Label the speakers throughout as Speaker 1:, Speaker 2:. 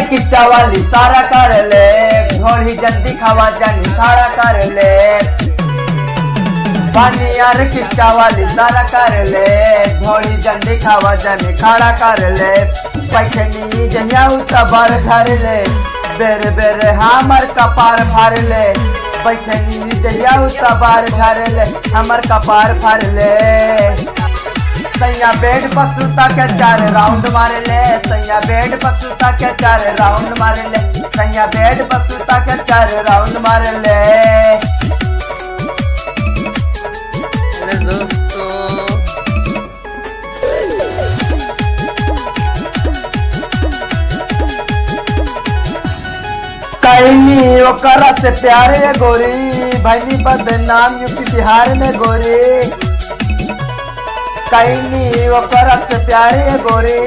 Speaker 1: किस्टा वाली सारा कर ले, घोड़ी जल्दी खावा जानी खाड़ा कर ले। यार किस्टा वाली सारा कर ले, घोड़ी जल्दी खावा जानी खाड़ा कर ले। पैठनी जहिया उतर धर ले, बेर बेर हमर कपार फाड़ ले। पैठनी जहिया उतर धर ले, हमर कपार फाड़ ले। सैया बेड पर सुता के 4 राउंड मार ले, सैया बेड पर सुता के 4 राउंड मार ले। सैया बेड पर सुता के 4 राउंड मार ले। दोस्तों कहनी ओकरा से प्यारे गोरी, भैनी बदनाम यूपी बिहार में गोरी। कहनी ओकरा से प्यारे गोरी,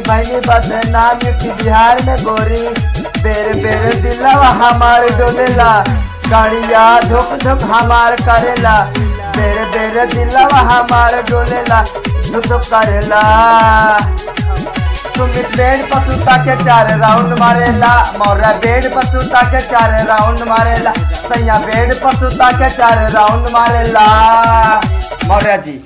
Speaker 1: भैनी बदनाम यूपी बिहार में गोरी। बेर बेर दिलवा हमार डोलेला, गाड़िया धुक धुक हमार करेला। बेर बेर दिलवा हमार डोलेला, धुक धुक करेला। तुम बेड पर सुता के 4 राउंड मारेला, मौरा बेड पर सुता के 4 राउंड मारेला। सैया बेड पर सुता के 4 राउंड मारेला। मौर्या जी।